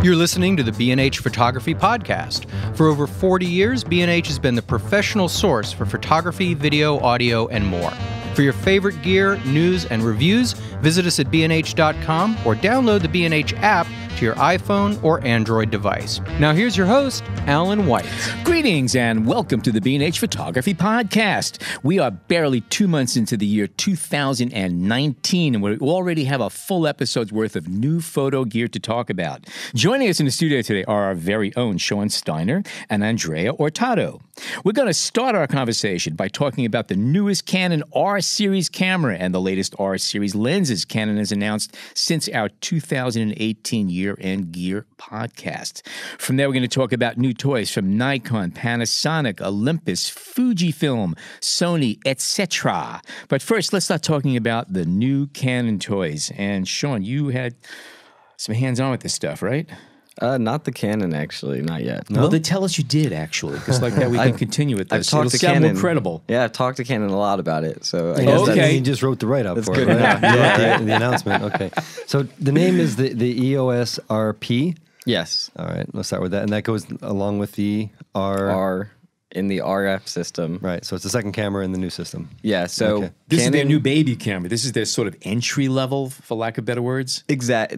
You're listening to the B&H Photography Podcast. For over 40 years, B&H has been the professional source for photography, video, audio, and more. For your favorite gear, news, and reviews, visit us at bnh.com or download the B&H app to your iPhone or Android device. Now here's your host, Alan White. Greetings and welcome to the B&H Photography Podcast. We are barely 2 months into the year 2019, and we already have a full episode's worth of new photo gear to talk about. Joining us in the studio today are our very own Shawn Steiner and Andrea Ortado. We're going to start our conversation by talking about the newest Canon R series camera and the latest R series lenses Canon has announced since our 2018 year-end gear podcast. From there, we're going to talk about new toys from Nikon, Panasonic, Olympus, Fujifilm, Sony, etc. But first, let's start talking about the new Canon toys. And Shawn, you had some hands-on with this stuff, right? Not the Canon, actually. Not yet. No? Well, they tell us you did, actually, because like that we can continue with this. I've talked to Canon. More credible. Yeah, I've talked to Canon a lot about it. So I guess okay. He just wrote the write-up for good it. Right? enough. The announcement. Okay. So the name is the Eos Rp. Yes. All right. Let's start with that. And that goes along with the R in the RF system. Right. So it's the second camera in the new system. Yeah. So This Canon, is their new baby camera. This is their sort of entry level, for lack of better words. Exact.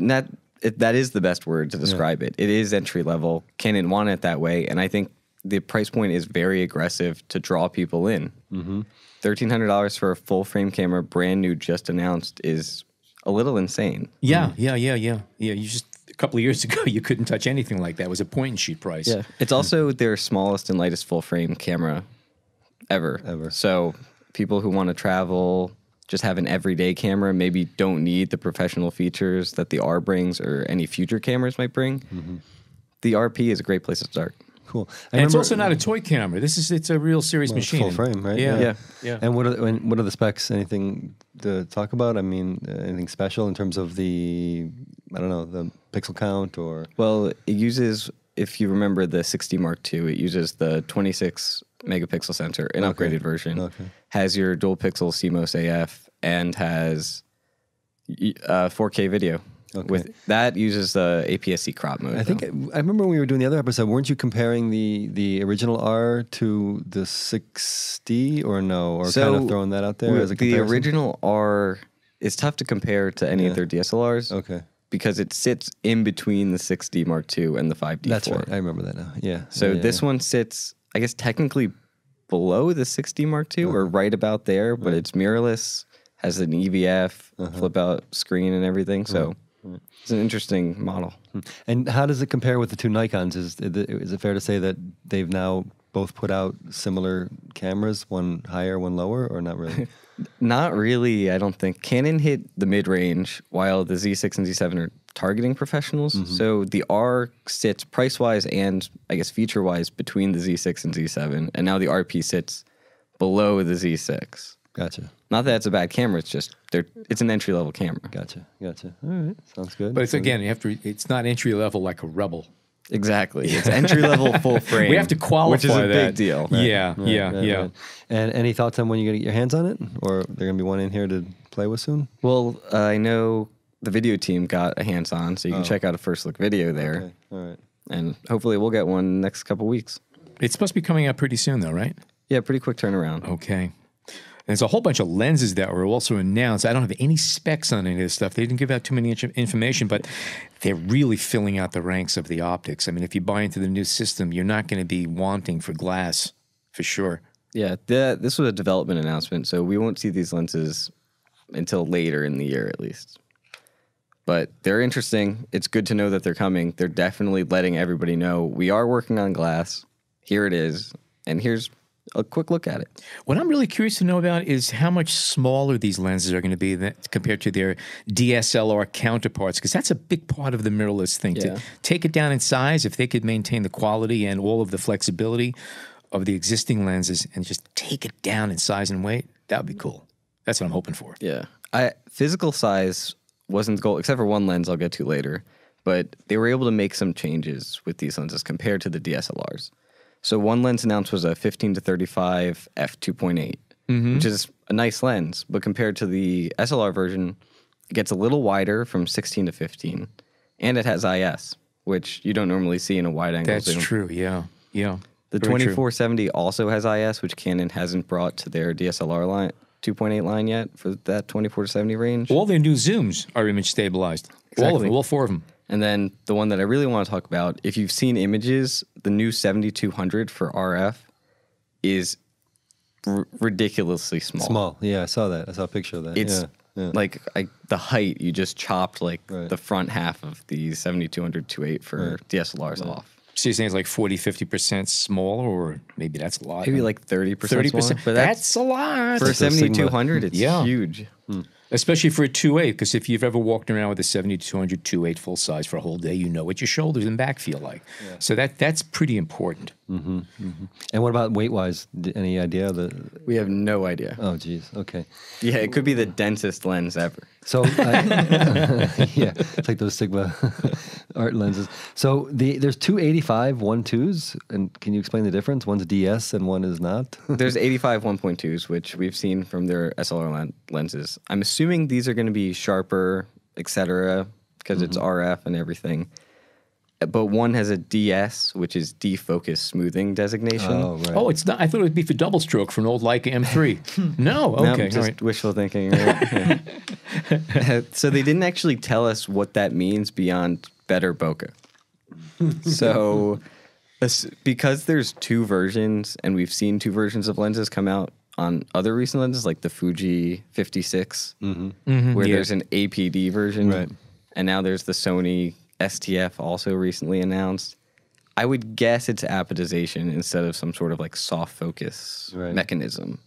That is the best word to describe it. It is entry level. Canon wanted it that way, and I think the price point is very aggressive to draw people in. $1,300 for a full frame camera, brand new, just announced, is a little insane. Yeah. You just a couple of years ago, you couldn't touch anything like that. It was a point and shoot price. Yeah, it's also their smallest and lightest full frame camera ever. So people who want to travel, just have an everyday camera, maybe don't need the professional features that the R brings or any future cameras might bring. The RP is a great place to start. Cool. And it's also not a toy camera. It's a real serious machine. Full frame, right? Yeah. And what are the specs? Anything to talk about? I mean, anything special in terms of the pixel count or? Well, it uses, if you remember the 60 Mark II, it uses the 26 megapixel sensor, an upgraded version. Okay. Has your dual pixel CMOS AF and has 4K video. Okay. With that uses the APS-C crop mode. I think I remember when we were doing the other episode. Weren't you comparing the original R to the 60 or no? Or kind of throwing that out there as a comparison? The original R is tough to compare to any of their DSLRs. Okay. Because it sits in between the 6D Mark II and the 5D4. That's right. I remember that now. Yeah. So this one sits, I guess, technically below the 6D Mark II or right about there, but it's mirrorless, has an EVF, flip-out screen and everything. So it's an interesting model. And how does it compare with the two Nikons? Is it fair to say that they've now both put out similar cameras, one higher, one lower, or not really? Not really, I don't think. Canon hit the mid-range, while the Z6 and Z7 are targeting professionals. So the R sits price-wise and, I guess, feature-wise between the Z6 and Z7, and now the RP sits below the Z6. Gotcha. Not that it's a bad camera, it's just it's an entry-level camera. Gotcha. All right. Sounds good. But it's, again, it's not entry level like a Rebel. Exactly. It's entry-level full frame. We have to qualify which is a that. big deal. Right. Yeah. Right. And any thoughts on when you're going to get your hands on it? Or there going to be one in here to play with soon? Well, I know the video team got a hands-on, so you can check out a first look video there. Okay. All right. And hopefully we'll get one next couple weeks. It's supposed to be coming out pretty soon, though, right? Yeah, pretty quick turnaround. Okay. There's a whole bunch of lenses that were also announced. I don't have any specs on any of this stuff. They didn't give out too many information, but they're really filling out the ranks of the optics. I mean, if you buy into the new system, you're not going to be wanting for glass, for sure. Yeah, this was a development announcement, so we won't see these lenses until later in the year at least. But they're interesting. It's good to know that they're coming. They're definitely letting everybody know we are working on glass. Here it is, and here's a quick look at it. What I'm really curious to know about is how much smaller these lenses are going to be compared to their DSLR counterparts, because that's a big part of the mirrorless thing. Yeah. To take it down in size, if they could maintain the quality and all of the flexibility of the existing lenses and just take it down in size and weight, that would be cool. That's what I'm hoping for. Yeah. Physical size wasn't the goal, except for one lens I'll get to later. But they were able to make some changes with these lenses compared to the DSLRs. So one lens announced was a 15 to 35 f2.8, which is a nice lens. But compared to the SLR version, it gets a little wider from 16 to 15. And it has IS. which you don't normally see in a wide-angle zoom. That's true, yeah. The 2470 also has IS, which Canon hasn't brought to their DSLR line, 2.8 line yet for that 2470 range. All their new zooms are image stabilized. Exactly. All of them, all 4 of them. And then the one that I really want to talk about, if you've seen images, the new 7200 for RF is ridiculously small. Small, yeah, I saw that. I saw a picture of that. It's like the height, you just chopped like Right. the front half of the 7200 2.8 for DSLRs off. So you're saying it's like 40, 50% smaller, or maybe that's a lot. Maybe like 30% 30%. smaller, but That's a lot. for a a Sigma. 7200, it's Yeah. huge. Especially for a 2.8, because if you've ever walked around with a 7200 2.8 full size for a whole day, you know what your shoulders and back feel like. So that's pretty important. And what about weight-wise? Any idea? We have no idea. Oh, geez. Okay. Yeah, it could be the densest lens ever. So, yeah, it's like those Sigma art lenses. So there's two 85 1.2s, and can you explain the difference? One's DS and one is not. There's 85 1.2s, which we've seen from their SLR lenses. I'm assuming these are going to be sharper, etc., because it's RF and everything. But one has a DS, which is defocus smoothing designation. Oh, right. Oh, it's not. I thought it would be for double stroke for an old Leica M3. No, No, okay, just all right. wishful thinking. Right? Yeah. So they didn't actually tell us what that means beyond better bokeh. So because there's 2 versions, and we've seen 2 versions of lenses come out on other recent lenses, like the Fuji 56, where there's an APD version, Right. and now there's the Sony STF also recently announced. I would guess it's apodization instead of some sort of like soft focus mechanism.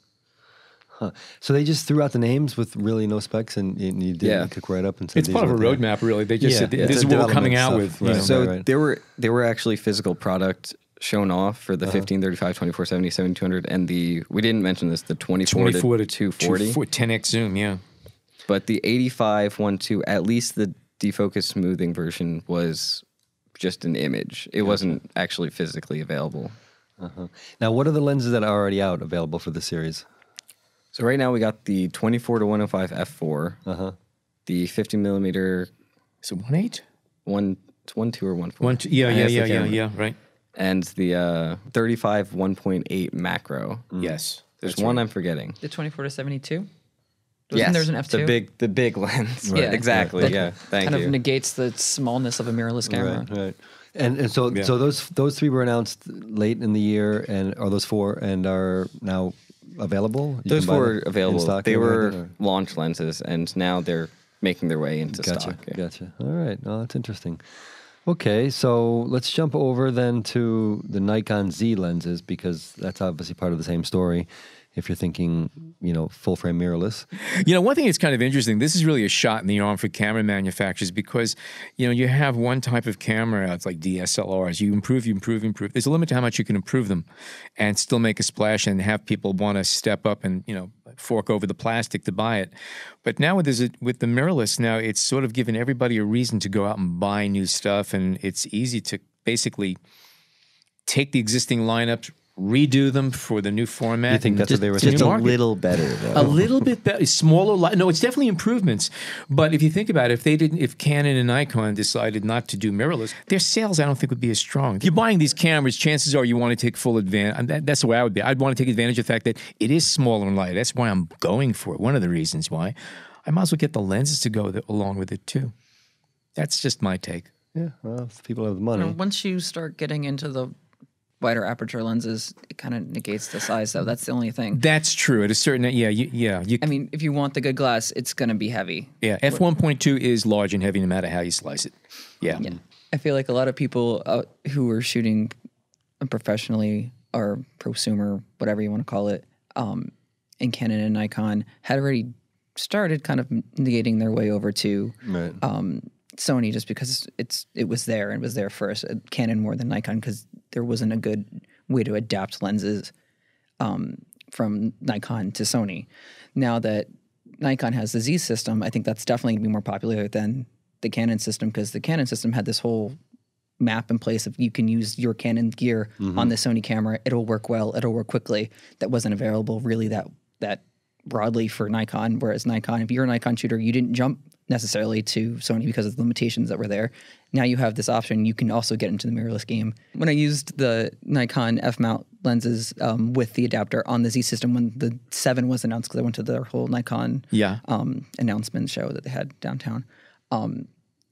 Huh. So they just threw out the names with really no specs, and you did cook right up and said It's these part of a are what they are. roadmap, really. They just said, Yeah, this it's is a what we're coming out development with. stuff, you know. right. So Right. there were actually physical product shown off for the 1535, 2470, 7200, and we didn't mention this, the 24 to 240. 10x zoom, yeah. But the 85 1.2, at least the defocus smoothing version was just an image. It wasn't actually physically available. Now, what are the lenses that are already out available for the series? So right now we got the 24 to 105 f4, the 50 millimeter Is it 1.8? 1.2 or 1.4. 1.2, yeah, I yeah, asked the yeah, camera. yeah, right. And the 35 1.8 macro. Yes. There's that's one right. I'm forgetting. The 24 to 72? Yes, There's an f2? the big lens. Right. Yeah. Exactly. That Yeah. Thank kind you. of negates the smallness of a mirrorless camera. Right. And so those 3 were announced late in the year, and are those 4 and are now available? You Those can buy 4 them are in available. stock They and were everything, or- launch lenses, and now they're making their way into Gotcha. stock. Yeah. Gotcha. All right. Oh, that's interesting. Okay, so let's jump over then to the Nikon Z lenses, because that's obviously part of the same story. If you're thinking, full frame mirrorless. You know, one thing that's kind of interesting, this is really a shot in the arm for camera manufacturers because, you have one type of camera, it's like DSLRs. You improve. There's a limit to how much you can improve them and still make a splash and have people want to step up and, fork over the plastic to buy it. But now with the mirrorless, now it's sort of given everybody a reason to go out and buy new stuff, and it's easy to basically take the existing lineups, redo them for the new format. You think that's what they were Just thinking? a little better, though. A little bit better, smaller. No, it's definitely improvements. But if you think about it, if Canon and Nikon decided not to do mirrorless, their sales I don't think would be as strong. If you're buying these cameras, chances are you want to take full advantage. That's the way I would be. I'd want to take advantage of the fact that it is smaller and lighter. That's why I'm going for it. One of the reasons why. I might as well get the lenses to go along with it too. That's just my take. Yeah, well, if people have the money. Once you start getting into the wider aperture lenses, it kind of negates the size, though. That's the only thing. That's true. At a certain, I mean, if you want the good glass, it's going to be heavy. Yeah, f1.2 is large and heavy no matter how you slice it. Yeah. I feel like a lot of people who are shooting professionally or prosumer, whatever you want to call it, in Canon and Nikon had already started kind of negating their way over to Sony, just because it was there and was there first. Canon more than Nikon, because there wasn't a good way to adapt lenses from Nikon to Sony. Now that Nikon has the Z system, I think that's definitely going to be more popular than the Canon system, because the Canon system had this whole map in place of you can use your Canon gear on the Sony camera. It'll work well. It'll work quickly. That wasn't available really that broadly for Nikon, whereas Nikon, if you're a Nikon shooter, you didn't jump necessarily to Sony because of the limitations that were there. Now you have this option. You can also get into the mirrorless game. When I used the Nikon F-mount lenses with the adapter on the Z system when the 7 was announced, because I went to their whole Nikon announcement show that they had downtown,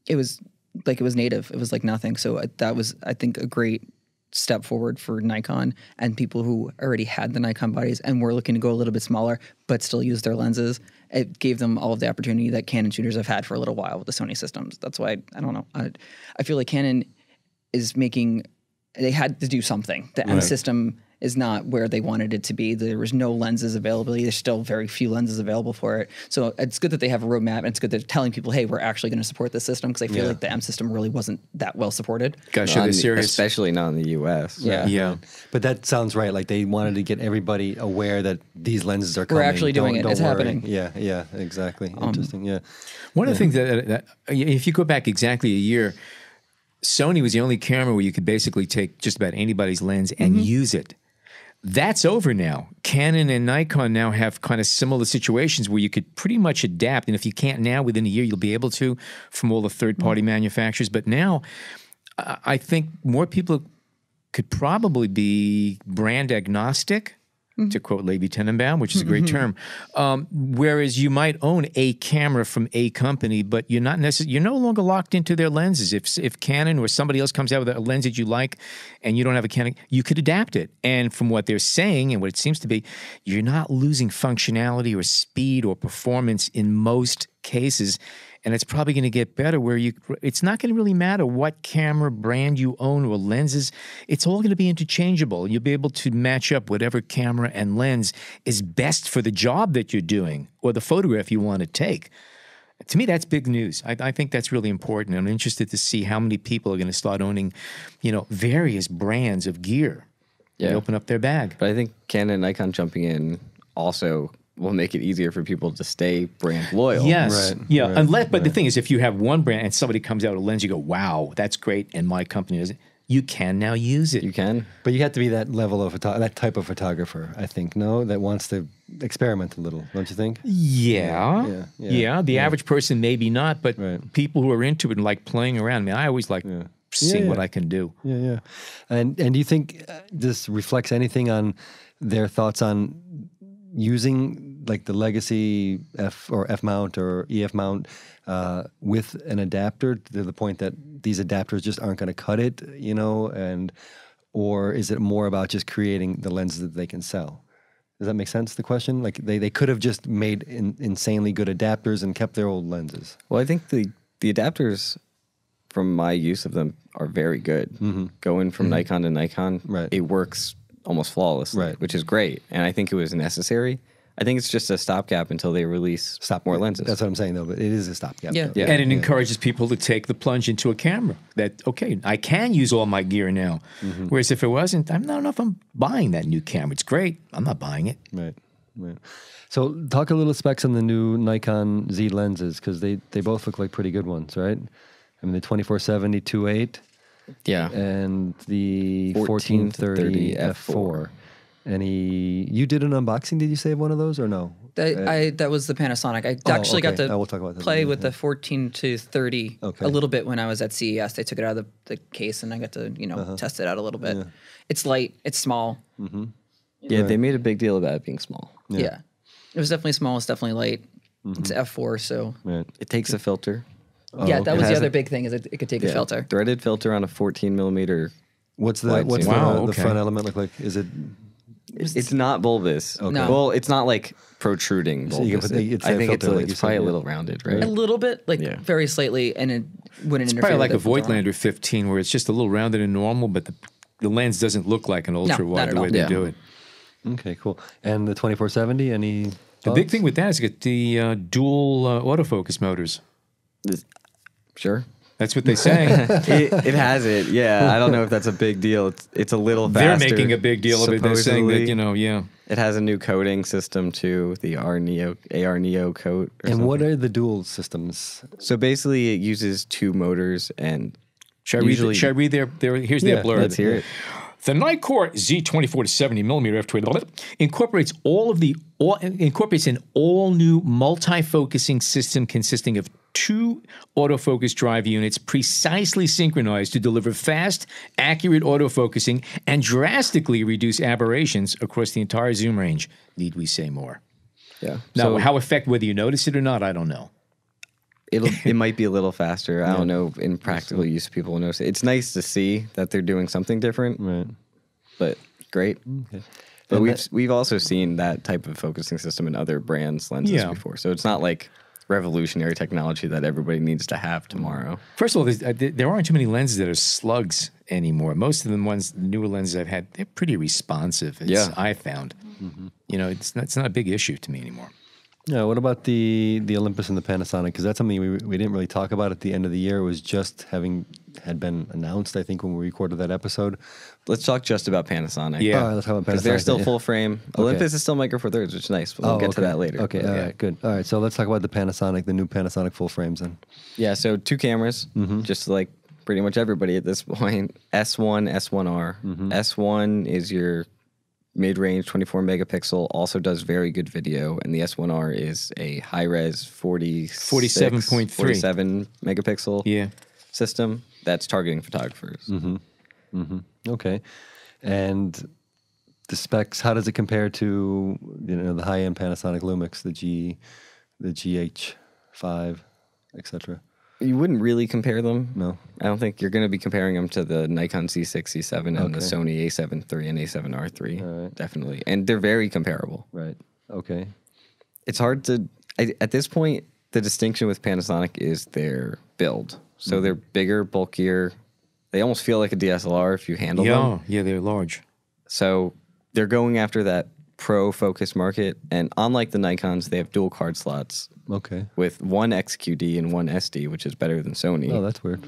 it was like it was native. It was like nothing. So that was, I think, a great step forward for Nikon and people who already had the Nikon bodies and were looking to go a little bit smaller but still use their lenses. It gave them all of the opportunity that Canon shooters have had for a little while with the Sony systems. That's why, I don't know, I feel like Canon is making, they had to do something. The M system is not where they wanted it to be. There was no lenses availability. There's still very few lenses available for it. So it's good that they have a roadmap, and it's good that they're telling people, hey, we're actually going to support this system, because I feel like the M system really wasn't that well supported. Gotta show they're serious. Especially not in the US. Yeah. But that sounds right. Like they wanted to get everybody aware that these lenses are coming. We're actually doing it. It's worry. happening. Yeah, exactly. Interesting, yeah. One of the things that if you go back exactly a year, Sony was the only camera where you could basically take just about anybody's lens and use it. That's over now. Canon and Nikon now have kind of similar situations where you could pretty much adapt. And if you can't now, within a year, you'll be able to from all the third-party manufacturers. But now, I think more people could probably be brand agnostic, to quote Levi Tenenbaum, which is a great term. Whereas you might own a camera from a company, but you're not necessarily, you're no longer locked into their lenses. If Canon or somebody else comes out with a lens that you like and you don't have a Canon, you could adapt it. And from what they're saying and what it seems to be, you're not losing functionality or speed or performance in most cases. And it's probably going to get better where it's not going to really matter what camera brand you own or lenses. It's all going to be interchangeable. You'll be able to match up whatever camera and lens is best for the job that you're doing or the photograph you want to take. To me, that's big news. I think that's really important. I'm interested to see how many people are going to start owning, various brands of gear. Yeah. They open up their bag. But I think Canon and Nikon jumping in also will make it easier for people to stay brand loyal. Yes. Right. But the thing is, if you have one brand and somebody comes out with a lens, you go, wow, that's great, and my company doesn't, you can now use it. You can. But you have to be that level of that type of photographer, I think, no? That wants to experiment a little, don't you think? Yeah. The average person maybe not, but people who are into it and like playing around. I mean, I always like seeing what I can do. Yeah. And do you think this reflects anything on their thoughts on using like the legacy F or F mount or EF mount with an adapter to the point that these adapters just aren't going to cut it, or is it more about just creating the lenses that they can sell? Does that make sense, the question? Like they could have just made insanely good adapters and kept their old lenses. Well, I think the adapters, from my use of them, are very good. Going from Nikon to Nikon, it works almost flawlessly, which is great. And I think it was necessary. I think it's just a stopgap until they release more lenses. That's what I'm saying, though, but it is a stopgap. Yeah. And it encourages people to take the plunge into a camera. That, okay, I can use all my gear now. Whereas if it wasn't, I don't know if I'm buying that new camera. It's great. I'm not buying it. Right. So talk a little specs on the new Nikon Z lenses, because they both look like pretty good ones, right? I mean, the 24-70 2.8. Yeah. And the 1430 f4. You did an unboxing, did you say, of one of those or no? That was the Panasonic. I actually got to we'll talk about that play with the 14 to 30 a little bit when I was at CES. They took it out of the case and I got to, test it out a little bit. Yeah. It's light. It's small. Yeah, they made a big deal about it being small. Yeah. It was definitely small. It's definitely light. It's f4, so. It takes a filter. Yeah, that was the other big thing, is it could take a filter. Threaded filter on a 14 millimeter. What's the front element look like? Is it? It's not bulbous. Okay. No. Well, it's not like protruding bulbous. So I think it's probably a little rounded, right? A little bit, very slightly, and it wouldn't interfere. Probably like a Voigtlander 15, where it's just a little rounded and normal, but the lens doesn't look like an ultra wide the way they do it. Okay, cool. And the 24-70, any thoughts? The big thing with that is get the dual autofocus motors. Sure. That's what they say. It has it, yeah. I don't know if that's a big deal. It's a little faster. They're making a big deal of it. They're saying that, It has a new coating system too, the AR Neo coat. And what are the dual systems? So basically it uses two motors and Should I read their here's their blurb. Let's hear it. The NIKKOR Z 24-70mm f2.8 incorporates an all-new multi-focusing system consisting of 2 autofocus drive units precisely synchronized to deliver fast, accurate autofocusing and drastically reduce aberrations across the entire zoom range. Need we say more? Yeah. Now, how effective, whether you notice it or not, I don't know. It might be a little faster. I don't know. In practical use, people will notice it. It's nice to see that they're doing something different. Right. But great. Okay. But we've also seen that type of focusing system in other brands' lenses before. So it's not like revolutionary technology that everybody needs to have tomorrow. First of all, there aren't too many lenses that are slugs anymore. Most of the newer lenses I've had, they're pretty responsive. I found. You know, it's not a big issue to me anymore. Yeah. What about the Olympus and the Panasonic? Because that's something we didn't really talk about at the end of the year. It was just had been announced, I think, when we recorded that episode. Let's talk just about Panasonic. Yeah. All right, let's talk about Panasonic. Because they're still full frame. Olympus is still Micro Four Thirds, which is nice. But we'll get to that later. Okay, all right, good. All right, so let's talk about the Panasonic, the new Panasonic full frames then. Yeah, so 2 cameras, just like pretty much everybody at this point. S1, S1R. S1 is your mid-range 24 megapixel, also does very good video, and the S1R is a high-res 47 megapixel system that's targeting photographers. Okay, and the specs, how does it compare to the high-end Panasonic Lumix, the GH5, etc.? You wouldn't really compare them. No. I don't think you're going to be comparing them to the Nikon Z6, Z7, and the Sony A7 III and A7R III. Right. Definitely. And they're very comparable. Right. Okay. It's hard to... at this point, the distinction with Panasonic is their build. So they're bigger, bulkier. They almost feel like a DSLR if you handle them. Yeah, they're large. So they're going after that pro focus market. And unlike the Nikons, they have dual card slots. Okay. With one XQD and one SD, which is better than Sony. Oh, that's weird.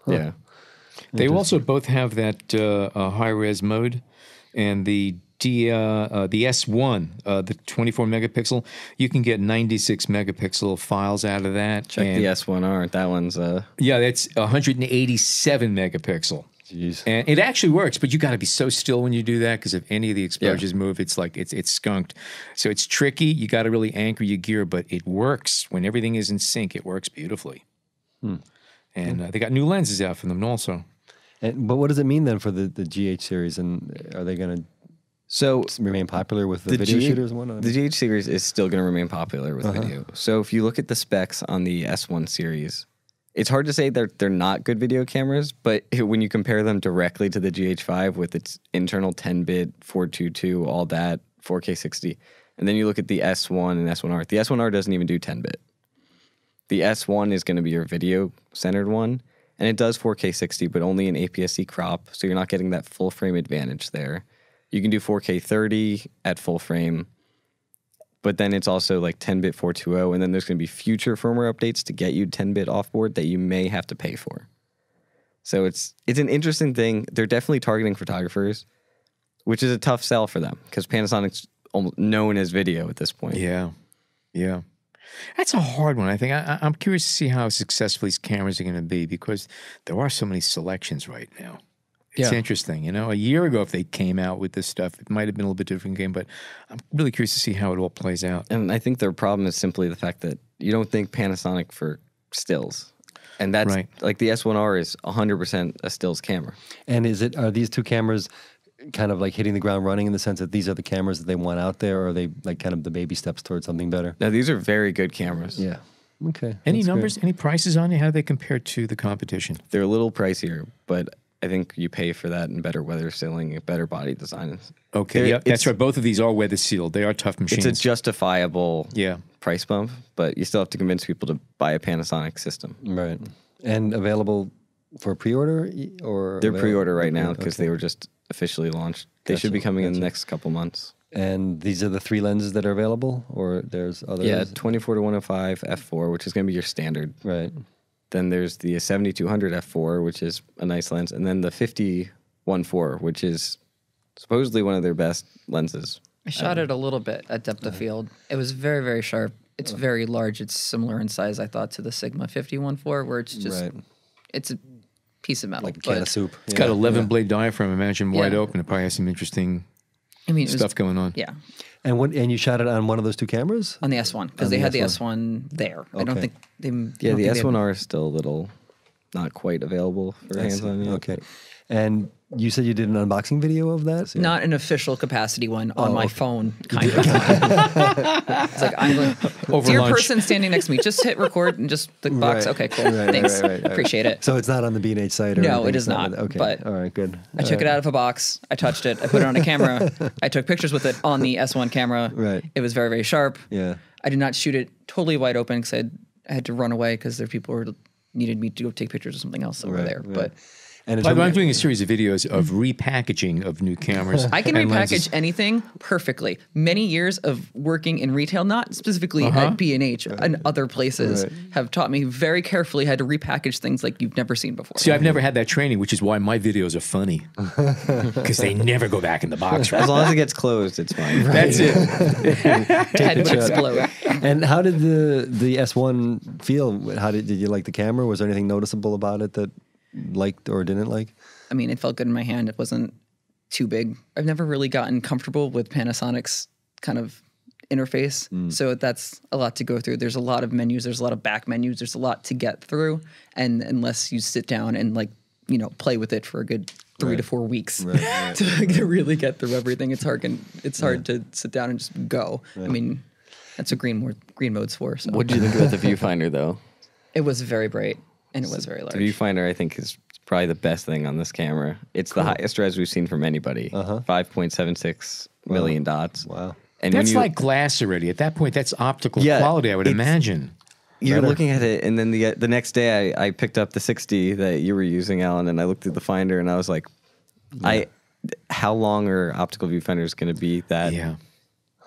Yeah. They also both have that high-res mode, and the S1, the 24 megapixel, you can get 96 megapixel files out of that. Check the S1R. That one's yeah, that's 187 megapixel. Jeez. And it actually works, but you got to be so still when you do that, because if any of the exposures move, it's like it's skunked. So it's tricky. You got to really anchor your gear, but it works when everything is in sync. It works beautifully. And they got new lenses out for them also. But what does it mean then for the GH series? And are they going to remain popular with the video shooters and whatnot? The GH series is still going to remain popular with video. So if you look at the specs on the S1 series, it's hard to say they're not good video cameras, but when you compare them directly to the GH5 with its internal 10-bit, 422, all that, 4K 60, and then you look at the S1 and S1R, the S1R doesn't even do 10-bit. The S1 is going to be your video-centered one, and it does 4K 60, but only in APS-C crop, so you're not getting that full-frame advantage there. You can do 4K 30 at full frame, but then it's also like 10-bit 420, and then there's going to be future firmware updates to get you 10-bit offboard that you may have to pay for. So it's an interesting thing. They're definitely targeting photographers, which is a tough sell for them because Panasonic's almost known as video at this point. Yeah. That's a hard one. I think I'm curious to see how successful these cameras are going to be, because there are so many selections right now. It's interesting. A year ago, if they came out with this stuff, it might have been a little bit different game, but I'm really curious to see how it all plays out. And I think their problem is simply the fact that you don't think Panasonic for stills. And that's like the S1R is 100% a stills camera. And are these two cameras kind of like hitting the ground running in the sense that these are the cameras that they want out there, or are they like kind of the baby steps towards something better? No, these are very good cameras. Yeah. Okay. Any numbers, any prices on it? How do they compare to the competition? They're a little pricier, but I think you pay for that in better weather sealing, better body design. Okay, that's right. Both of these are weather sealed. They are tough machines. It's a justifiable price bump, but you still have to convince people to buy a Panasonic system. Right. And available for pre-order, or they're pre-order right now because they were just officially launched. They should be coming in the next couple months. And these are the 3 lenses that are available, or there's others? Yeah, 24 to 105 f4, which is going to be your standard. Right. Then there's the 7200 f4, which is a nice lens, and then the 50-1.4, which is supposedly one of their best lenses. I shot it a little bit at depth of field. It was very, very sharp. It's very large. It's similar in size, I thought, to the Sigma 50-1.4, where it's just it's a piece of metal, like a can of soup. It's got 11 blade diaphragm. Imagine wide open. It probably has some interesting stuff going on. Yeah. And you shot it on one of those two cameras? On the S1, because On they the had the S1. S1 there. I Okay. don't think they. Yeah, the S1R is still a little not quite available for hands-on yet. Okay. And you said you did an unboxing video of that? Not an official capacity one on my okay. phone, kind of. It's like, I'm going, Over dear lunch. person standing next to me, just hit record and just the box. Right. Okay, cool. Right, Thanks. right. Appreciate it. So it's not on the B&H site? Or No, anything? it is It's not, Okay. but all right, good. I took it out of a box. I touched it. I put it on a camera. I took pictures with it on the S1 camera. Right. It was very, very sharp. Yeah. I did not shoot it totally wide open because I had to run away because there were people who needed me to go take pictures of something else over Right, there. right. But And By the way, I'm doing a series of videos of repackaging of new cameras. I can and repackage lenses. anything perfectly. Many years of working in retail, not specifically at B&H and other places, Right. have taught me very carefully how to repackage things like you've never seen before. See, I've never had that training, which is why my videos are funny. Because they never go back in the box. As long as it gets closed, it's fine. That's it. Head would explode. And how did the S1 feel? How did you like the camera? Was there anything noticeable about it that liked or didn't like? I mean, it felt good in my hand. It wasn't too big. I've never really gotten comfortable with Panasonic's kind of interface. So that's a lot to go through. There's a lot of menus. There's a lot of back menus. There's a lot to get through. And unless you sit down and play with it for a good 3 to 4 weeks to really get through everything, it's hard. It's hard to sit down and just go. I mean, that's what green mode's for. So What did you think about the viewfinder, though? it was very bright and it was very large. The viewfinder, I think, is probably the best thing on this camera. It's the highest res we've seen from anybody. 5.76 million dots. Wow. And That's when you, like glass already. At that point, that's optical Yeah, quality, I would it's- imagine. you're looking at it, and then the next day I picked up the 60 that you were using, Alan, and I looked through the finder, and I was like, how long are optical viewfinders going to be that Yeah.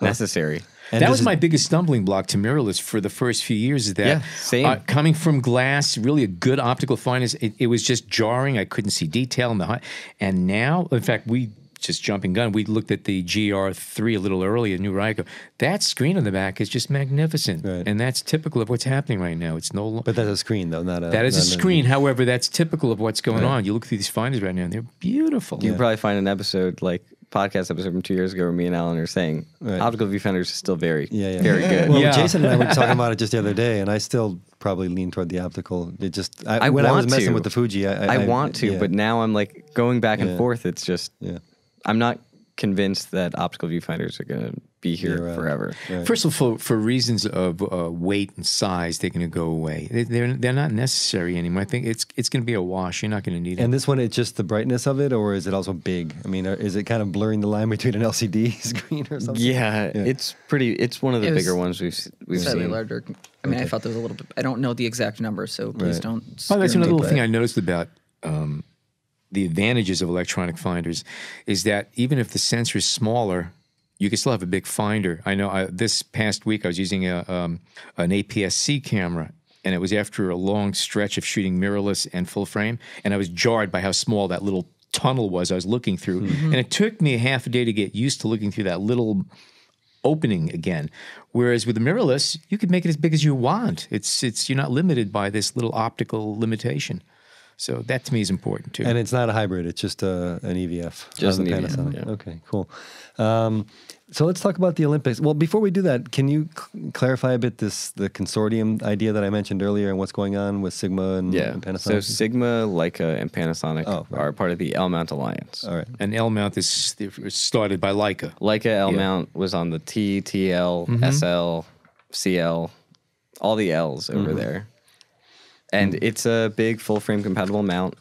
necessary? And That does was it- my biggest stumbling block to mirrorless for the first few years. Is that Yeah, same. Coming from glass, really a good optical finder, it was just jarring. I couldn't see detail in the high. And now, in fact, we just jumping gun. We looked at the GR3 a little earlier, new Ricoh. That screen on the back is just magnificent, Right. and that's typical of what's happening right now. It's no longer. But that's a screen, though, not a... That is a not screen. However, that's typical of what's going on. You look through these finders right now, and they're beautiful. You can probably find an episode, like podcast episode from 2 years ago where me and Alan are saying Right. optical viewfinders are still very Yeah. good. Well, Yeah. Jason and I were talking about it just the other day, and I still probably lean toward the optical. It just... I when I was want messing to. with the Fuji, I want to, yeah. but now I'm like going back and Yeah. forth. It's just, Yeah. I'm not convinced that optical viewfinders are going to be here You're right. forever. Right. First of all, for reasons of weight and size, they're going to go away. They're not necessary anymore. I think it's going to be a wash. You're not going to need it. And this one, it's just the brightness of it, or is it also big? I mean, is it kind of blurring the line between an LCD screen or something? Yeah, it's pretty. It's one of the It was bigger ones we've slightly seen. larger. I mean, I felt there was a little bit. I don't know the exact number, so please Right. don't. Oh, that's screw me, another little but- thing I noticed about the advantages of electronic finders is that even if the sensor is smaller, you can still have a big finder. I know this past week I was using an APS-C camera, and it was after a long stretch of shooting mirrorless and full frame, and I was jarred by how small that little tunnel was I was looking through. And it took me a half a day to get used to looking through that little opening again. Whereas with the mirrorless, you could make it as big as you want. You're not limited by this little optical limitation. So that to me is important too. And it's not a hybrid; it's just an EVF. Just on the an EVF, Panasonic. yeah. Okay, cool. So let's talk about the Olympics. Well, before we do that, can you clarify a bit the consortium idea that I mentioned earlier and what's going on with Sigma and Panasonic? So Sigma, Leica, and Panasonic Oh, right. are part of the L mount alliance. All right. And L mount is started by Leica. Leica L mount was on the T, TL, SL, CL, all the L's over there. And it's a big full frame compatible mount.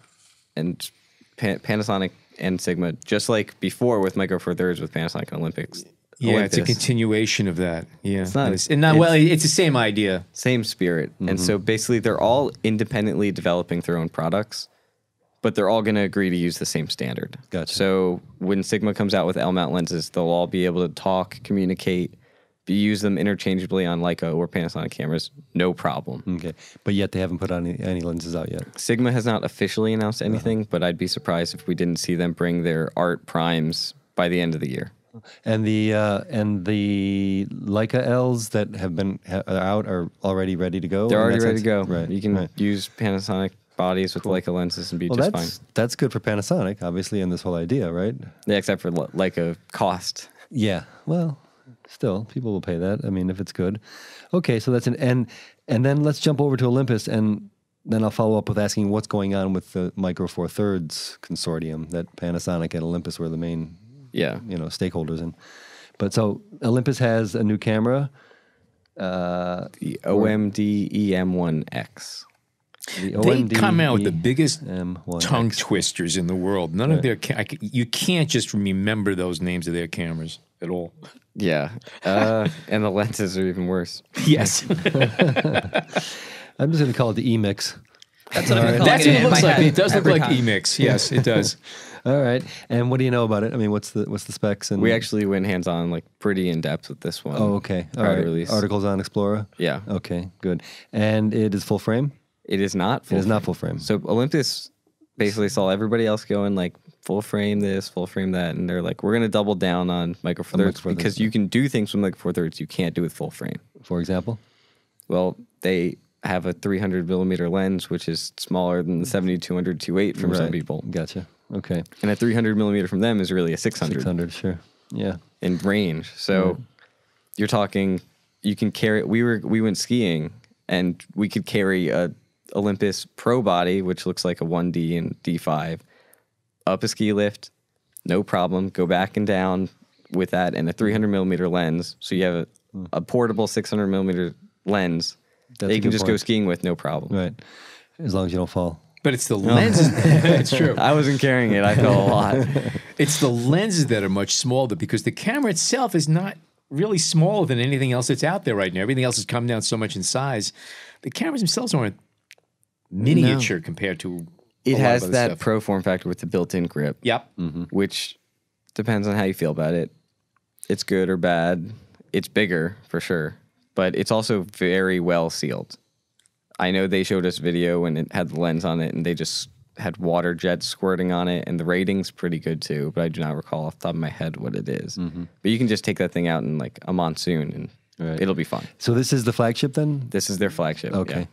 And Panasonic and Sigma, just like before with Micro Four Thirds with Panasonic and Olympics. Yeah, it's a Olympus, continuation of that. Yeah, It's not- it's the same idea. same spirit. And so basically they're all independently developing their own products, but they're all going to agree to use the same standard. Gotcha. So when Sigma comes out with L mount lenses, they'll all be able to talk, communicate, use them interchangeably on Leica or Panasonic cameras, no problem. Okay, but yet they haven't put on any lenses out yet. Sigma has not officially announced anything, but I'd be surprised if we didn't see them bring their art primes by the end of the year. And the Leica Ls that are out are already ready to go. They're in already that ready to go. sense? Right. You can right. use Panasonic bodies with Leica lenses and be Well, just fine. that's good for Panasonic, obviously, in this whole idea, right? Yeah, except for Leica cost. Yeah. Well, still, people will pay that. I mean, if it's good. Okay, so that's and then let's jump over to Olympus, and then I'll follow up with asking what's going on with the Micro Four Thirds consortium that Panasonic and Olympus were the main, stakeholders in. But so Olympus has a new camera, the OMD EM1X. They come out with the biggest tongue twisters in the world. None of their you can't just remember those names of their cameras at all. Yeah, and the lenses are even worse. Yes, I'm just going to call it the E-Mix. That's what I'm That's what it looks like. It does look like time. E-Mix. Yes, it does. All right. And what do you know about it? I mean, what's the specs? And We actually went hands-on, like pretty in-depth with this one. Oh, okay. All prior right. to release. Articles on Explorer? Yeah. Okay, good. And it is full frame? It is not full It is not full frame. So Olympus basically saw everybody else going like full frame this, full frame that, and they're like, we're going to double down on Micro Four Thirds because you can do things with Micro Four Thirds you can't do with full frame. For example? Well, they have a 300 millimeter lens, which is smaller than the 70-200 2.8 from some people. Gotcha. Okay. And a 300 millimeter from them is really a 600 600, sure. Yeah. in range. So you're talking, you can carry, we went skiing and we could carry a Olympus Pro body, which looks like a 1D and D5, up a ski lift, no problem, go back and down with that and a 300 millimeter lens. So you have a portable 600 millimeter lens that you can just go skiing with, no problem. Right. As long as you don't fall. But it's the lenses. It's true. I wasn't carrying it. I fell a lot. It's the lenses that are much smaller because the camera itself is not really smaller than anything else that's out there right now. Everything else has come down so much in size. The cameras themselves aren't miniature compared to It a lot has of other that stuff. pro form factor with the built-in grip. Yep. Which depends on how you feel about it. It's good or bad. It's bigger for sure, but it's also very well sealed. I know they showed us video and it had the lens on it and they just had water jets squirting on it and the rating's pretty good too, but I do not recall off the top of my head what it is. But you can just take that thing out in like a monsoon and it'll be fun. So this is the flagship then? This is their flagship. Okay. Yeah.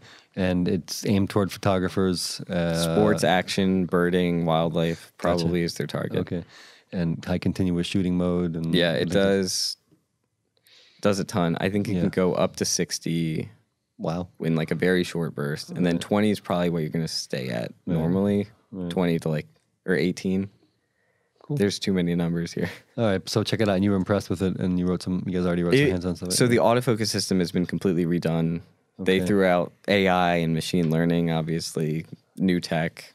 And it's aimed toward photographers. Sports, action, birding, wildlife probably is their target. Okay. And high continuous shooting mode. And Yeah, it does a ton. I think it can go up to 60 Wow. in like a very short burst. And then 20 is probably what you're going to stay at normally. 20 to like, or 18. Cool. There's too many numbers here. All right. So check it out. And you were impressed with it and you guys already wrote some hands-on stuff. So the autofocus system has been completely redone. They threw out AI and machine learning, obviously, new tech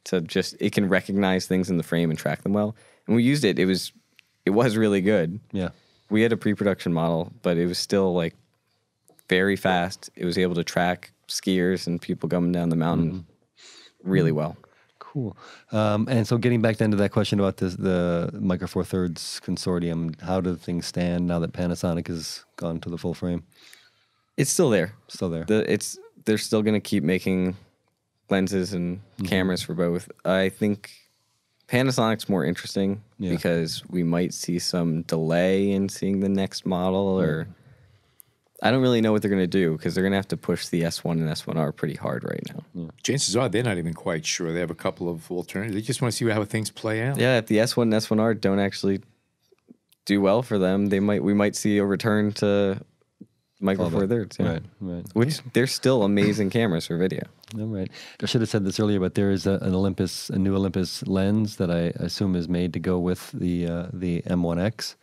to just, it can recognize things in the frame and track them well. And we used it. It was really good. Yeah. We had a pre-production model, but it was still like very fast. It was able to track skiers and people coming down the mountain really well. Cool. And so getting back then to that question about the Micro Four Thirds consortium, how do things stand now that Panasonic has gone to the full frame? It's still there. Still there. They're still going to keep making lenses and cameras for both. I think Panasonic's more interesting because we might see some delay in seeing the next model, or I don't really know what they're going to do because they're going to have to push the S1 and S1R pretty hard right now. Chances are they're not even quite sure. They have a couple of alternatives. They just want to see how things play out. Yeah, if the S1 and S1R don't actually do well for them, we might see a return to Micro Four Thirds. Yeah. Right. Which they're still amazing cameras for video. All right. I should have said this earlier, but there is a new Olympus lens that I assume is made to go with the M1X,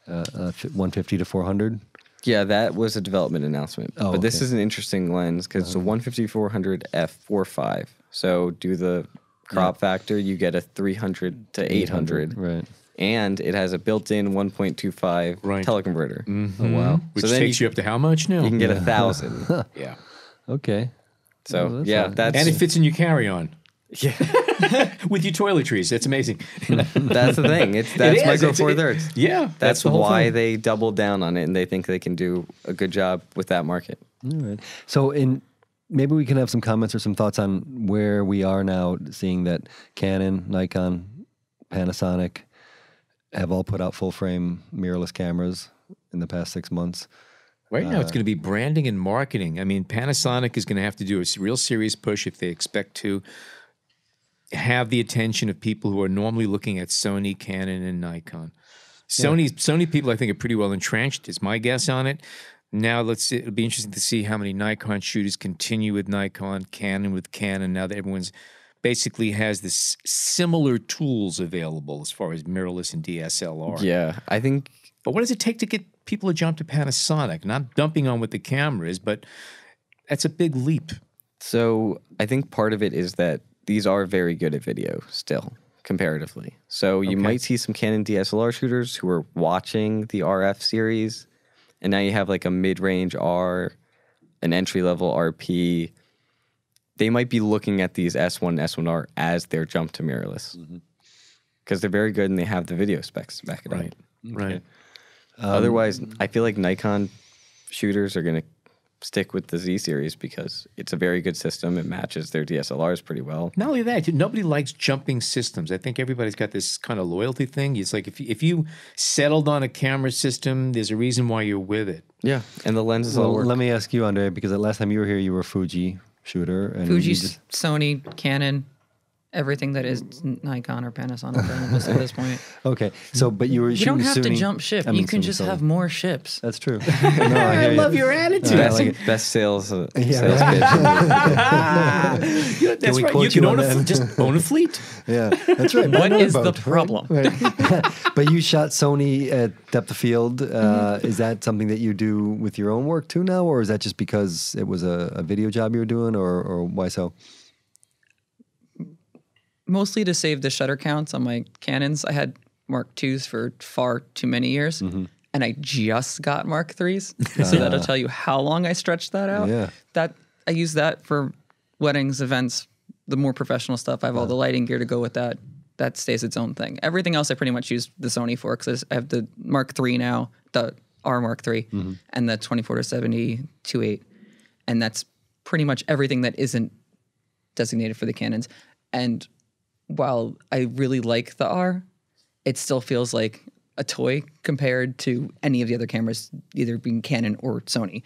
150 to 400. Yeah, that was a development announcement. Oh, but this okay. is an interesting lens because it's a 150-400 f4.5. So do the crop factor, you get a 300 to 800. Right. And it has a built-in 1.25 teleconverter. Oh, wow. Which then takes you up to how much now? You can get 1,000. Yeah. Okay. So, that's that's... And it fits in your carry-on. Yeah. With your toiletries. That's amazing. That's the thing. That's is. Micro It's- Four Thirds. Yeah. That's the whole why thing. they doubled down on it, and they think they can do a good job with that market. All right. So maybe we can have some comments or some thoughts on where we are now, seeing that Canon, Nikon, Panasonic have all put out full-frame mirrorless cameras in the past 6 months. Right now, it's going to be branding and marketing. I mean, Panasonic is going to have to do a real serious push if they expect to have the attention of people who are normally looking at Sony, Canon, and Nikon. Sony people, I think, are pretty well entrenched, is my guess on it. Now, it'll be interesting to see how many Nikon shooters continue with Nikon, Canon with Canon, now that everyone's basically has this similar tools available as far as mirrorless and DSLR. Yeah, I think. But what does it take to get people to jump to Panasonic? Not dumping on what the camera is, but that's a big leap. So I think part of it is that these are very good at video still, comparatively. So you might see some Canon DSLR shooters who are watching the RF series, and now you have like a mid-range R, an entry-level RP. They might be looking at these S1 and S1R as their jump to mirrorless. Because they're very good and they have the video specs to back it up. Right. Otherwise, I feel like Nikon shooters are going to stick with the Z series because it's a very good system. It matches their DSLRs pretty well. Not only that, nobody likes jumping systems. I think everybody's got this kind of loyalty thing. It's like if you settled on a camera system, there's a reason why you're with it. Yeah, and the lenses all work. Let me ask you, Andrea, because the last time you were here, you were a Fuji shooter. And Fuji, Sony, Canon, everything that is Nikon or Panasonic or Olympus at this point. Okay, so but you were You shooting don't have to Sony- jump ship. I mean, You can Sony, just sorry. have more ships. That's true. No, I hear you. your attitude. Best, like best sales, sales pitch. That's we right. quote You can you own on that? just own a fleet. Yeah, that's right. What Buy is another the boat, problem? Right? But you shot Sony at depth of field. Is that something that you do with your own work too now, or is that just because it was a video job you were doing, or why so? Mostly to save the shutter counts on my Canons. I had Mark IIs for far too many years, and I just got Mark IIIs. So that'll tell you how long I stretched that out. Yeah. That I use that for weddings, events, the more professional stuff. I have all the lighting gear to go with that. That stays its own thing. Everything else I pretty much use the Sony for because I have the Mark III now, the R Mark III, and the 24-70 2.8, and that's pretty much everything that isn't designated for the Canons. And while I really like the R, it still feels like a toy compared to any of the other cameras, either being Canon or Sony.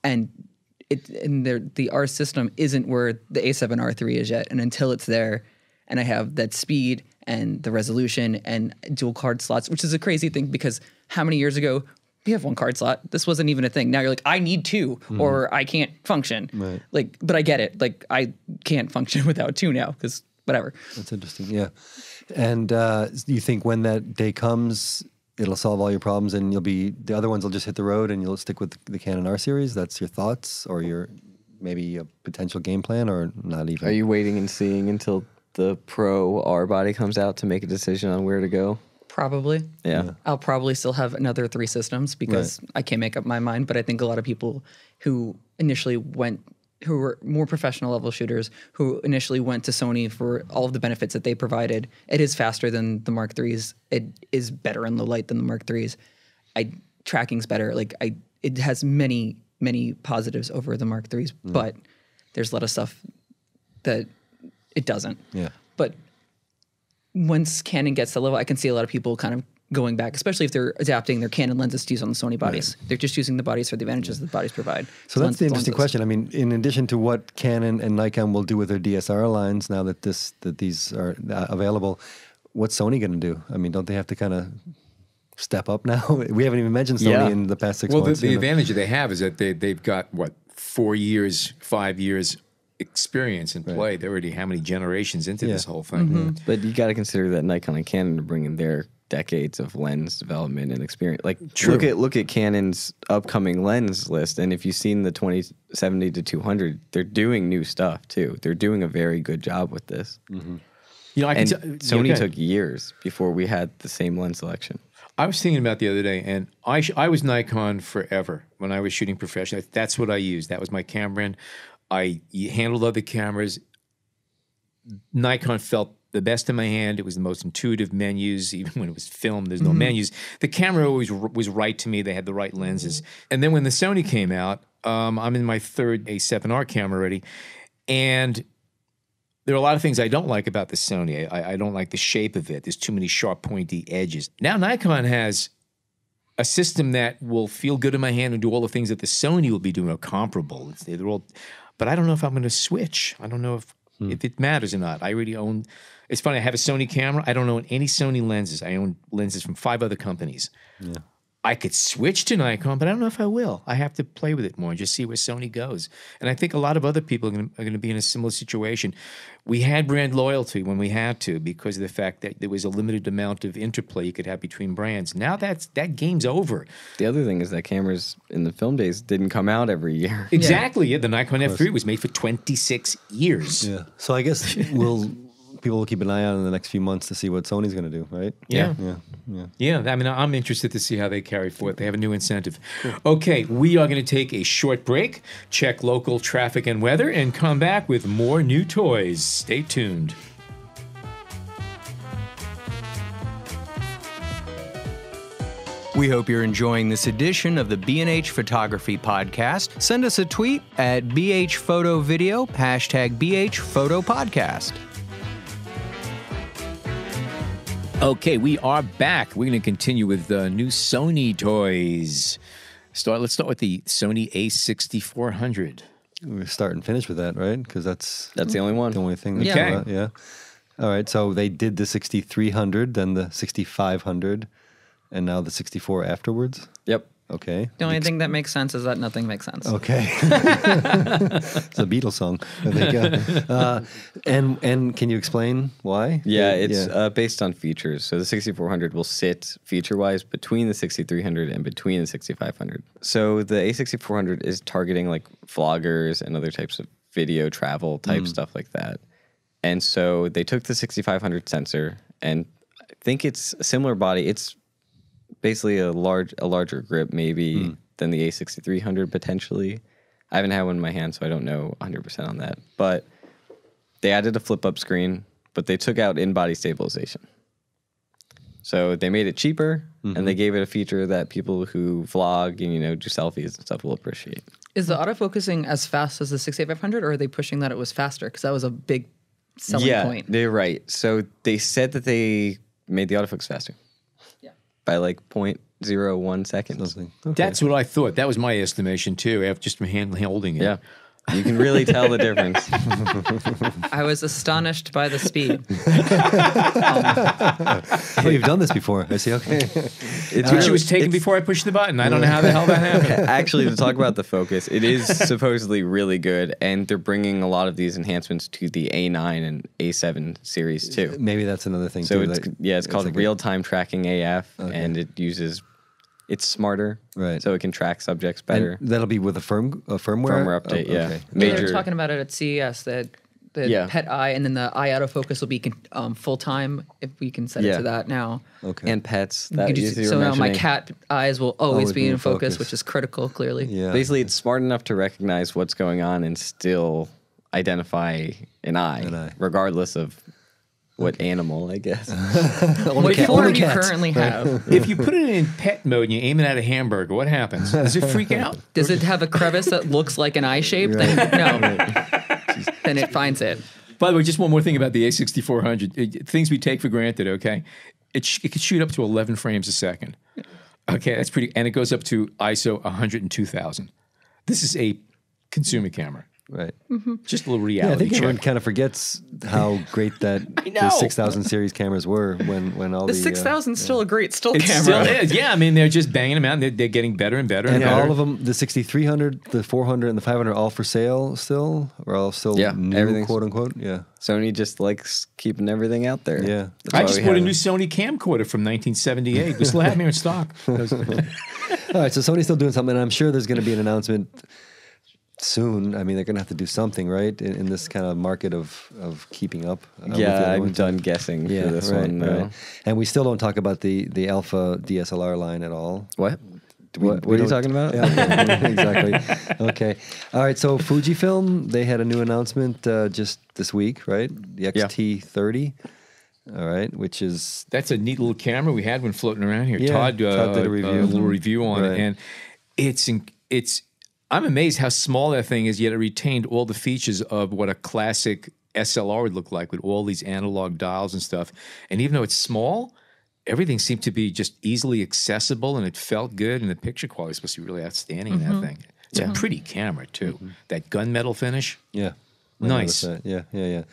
And the R system isn't where the A7R III is yet. And until it's there, and I have that speed and the resolution and dual card slots, which is a crazy thing because how many years ago we have one card slot? This wasn't even a thing. Now you're like, I need two, or I can't function. Right. Like, but I get it. Like, I can't function without two now because whatever. That's interesting. Yeah, and you think when that day comes, it'll solve all your problems, and the other ones will just hit the road, and you'll stick with the Canon R series. That's your thoughts, or your maybe a potential game plan, or not even. Are you waiting and seeing until the Pro R body comes out to make a decision on where to go? Probably. Yeah. I'll probably still have another 3 systems because I can't make up my mind. But I think a lot of people who were more professional level shooters, who initially went to Sony for all of the benefits that they provided. It is faster than the Mark IIIs. It is better in low light than the Mark IIIs. Tracking's better. It has many, many positives over the Mark IIIs, but there's a lot of stuff that it doesn't. Yeah. But once Canon gets to level, I can see a lot of people kind of going back, especially if they're adapting their Canon lenses to use on the Sony bodies. They're just using the bodies for the advantages that the bodies provide. So that's the interesting question. I mean, in addition to what Canon and Nikon will do with their DSLR lines now that these are available, what's Sony going to do? I mean, don't they have to kind of step up now? We haven't even mentioned Sony in the past 6 months. Well, the advantage that they have is that they've got, 4 years, 5 years experience in play. They're already how many generations into this whole thing. But you got to consider that Nikon and Canon are bringing their decades of lens development and experience. Like, look at Canon's upcoming lens list, and if you've seen the 2070 to 200, they're doing new stuff too. They're doing a very good job with this. You know, I can Sony took years before we had the same lens selection. I was thinking about the other day, and I was Nikon forever when I was shooting professionally. That's what I used. That was my camera brand. I handled other cameras. Nikon felt the best in my hand. It was the most intuitive menus. Even when it was filmed, there's no menus. The camera always was right to me. They had the right lenses. And then when the Sony came out, I'm in my third A7R camera already, and there are a lot of things I don't like about the Sony. I don't like the shape of it. There's too many sharp, pointy edges. Now Nikon has a system that will feel good in my hand and do all the things that the Sony will be doing are comparable. They're all, but I don't know if I'm going to switch. I don't know if it matters or not. I already own. It's funny. I have a Sony camera. I don't own any Sony lenses. I own lenses from 5 other companies. Yeah. I could switch to Nikon, but I don't know if I will. I have to play with it more and just see where Sony goes. And I think a lot of other people are going to be in a similar situation. We had brand loyalty when we had to because of the fact that there was a limited amount of interplay you could have between brands. Now that game's over. The other thing is that cameras in the film days didn't come out every year. Exactly. Yeah, the Nikon F3 was made for 26 years. Yeah. So I guess people will keep an eye on in the next few months to see what Sony's going to do, right? Yeah. I mean, I'm interested to see how they carry forth. They have a new incentive. Okay, we are going to take a short break, check local traffic and weather, and come back with more new toys. Stay tuned. We hope you're enjoying this edition of the B&H Photography Podcast. Send us a tweet at BH Photo Video, hashtag BH Photo Podcast. Okay, we are back. We're going to continue with new Sony toys. Let's start with the Sony A6400. We're start and finish with that, right? Because that's the only one. The only thing. That's Okay. about, yeah. All right. So they did the 6300, then the 6500, and now the 64 afterwards. Yep. Okay. The only thing that makes sense is that nothing makes sense. Okay. It's a Beatles song. I think. And can you explain why? Yeah, it's based on features. So the 6400 will sit feature-wise between the 6300 and between the 6500. So the A6400 is targeting like vloggers and other types of video travel type stuff like that. And so they took the 6500 sensor, and I think it's a similar body. It's basically a larger grip maybe than the A6300 potentially. I haven't had one in my hand, so I don't know 100% on that. But they added a flip-up screen, but they took out in-body stabilization. So they made it cheaper, and they gave it a feature that people who vlog and do selfies and stuff will appreciate. Is the autofocusing as fast as the 6500, or are they pushing that it was faster? Because that was a big selling point. Yeah, they're right. So they said that they made the autofocus faster. By like 0.01 seconds. Okay. That's what I thought. That was my estimation too, after just hand holding it. Yeah. You can really tell the difference. I was astonished by the speed. Oh, you've done this before. I see. Okay. Which was taken before I pushed the button. I don't know how the hell that happened. Actually, to talk about the focus, it is supposedly really good, and they're bringing a lot of these enhancements to the A9 and A7 series too. Maybe that's another thing. So too, it's called like real-time tracking AF, and it uses. It's smarter, right? So it can track subjects better. And that'll be with a firmware update. Oh, yeah, okay. They were talking about it at CES, that the pet eye and then the eye autofocus will be full time if we can set it to that now. Okay. And pets. So now my cat eyes will always be in focus, which is critical, clearly. Yeah. Basically, it's smart enough to recognize what's going on and still identify an eye. Regardless of what animal, I guess. What form do you currently have? If you put it in pet mode and you aim it at a hamburger, what happens? Does it freak out? Does it have a crevice that looks like an eye shape? Then no. Then it finds it. By the way, just one more thing about the A6400. Things we take for granted, okay? It could shoot up to 11 frames a second. Okay, that's pretty, and it goes up to ISO 102,000. This is a consumer camera. Right. Just a little reality I think check. everyone kind of forgets how great that the 6000 series cameras were when all The the 6000 is still a great still It camera. still is. Yeah, I mean, they're just banging them out, and they're getting better and better and and better. all of them, the 6300, the 400, and the 500, all for sale still, or all still new, everything's- quote unquote. Yeah. Sony just likes keeping everything out there. Yeah. That's I why just we bought a have new it. Sony camcorder from 1978. We still have them here in stock. All right. So Sony's still doing something, and I'm sure there's going to be an announcement soon. I mean, they're going to have to do something, right, in this kind of market of keeping up. With the Yeah, other I'm ones. done guessing for this one. Right. And we still don't talk about the Alpha DSLR line at all. What? What are you talking about? Yeah, exactly. Okay. All right. So Fujifilm, they had a new announcement just this week, right? The XT30. All right, which is That's a neat little camera. We had one floating around here. Yeah, Todd did a review. a little review on Right. it, and it's. I'm amazed how small that thing is, yet it retained all the features of what a classic SLR would look like with all these analog dials and stuff. And even though it's small, everything seemed to be just easily accessible, and it felt good, and the picture quality is supposed to be really outstanding in that thing. It's a pretty camera, too. That gunmetal finish. yeah, Nice. Yeah.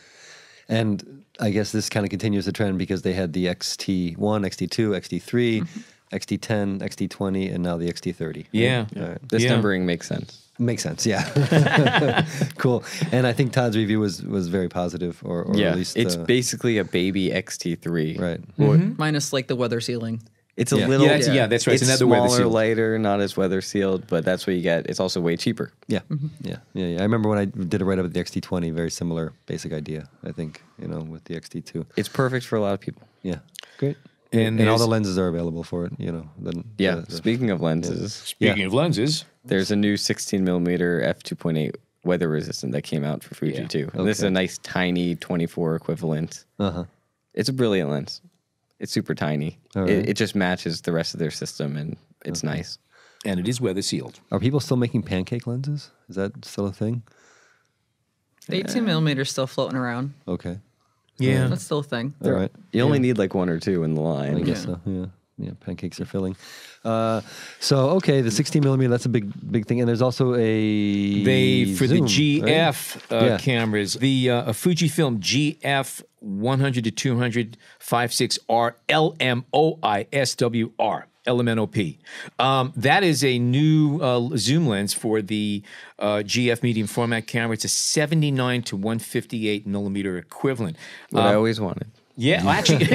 And I guess this kind of continues the trend because they had the XT1, XT2, XT3, XT10, XT20, and now the XT30. Yeah. Right. This numbering makes sense. Makes sense, yeah. Cool. And I think Todd's review was very positive, or at least it's basically a baby XT3. right. Minus like the weather sealing. It's a little, that's right. It's It's another weather smaller, seal. lighter, not as weather sealed, but that's what you get. It's also way cheaper. Yeah. Yeah. I remember when I did a write-up with the XT20, very similar basic idea, I think, with the XT2. It's perfect for a lot of people. Yeah. Great. And And all there's- the lenses are available for it, Speaking of lenses, Speaking of lenses, there's a new 16mm f2.8 weather resistant that came out for Fuji too. And this is a nice tiny 24 equivalent. Uh-huh. It's a brilliant lens. It's super tiny. All right. It just matches the rest of their system, and it's nice. and it is weather sealed. Are people still making pancake lenses? Is that still a thing? The 18mm still floating around. Okay. Yeah. That's still a thing. All right. You only need like one or two in the line. I guess so. Yeah. Yeah. Pancakes are filling. Okay, the 16mm, that's a big thing. And there's also a For zoom, the GF right? Yeah. cameras, the Fujifilm Gf 100 to 200 5.6R LMOISWR. LMNOP. That is a new zoom lens for the GF medium format camera. It's a 79 to 158 millimeter equivalent. What I always wanted. Yeah, well, actually,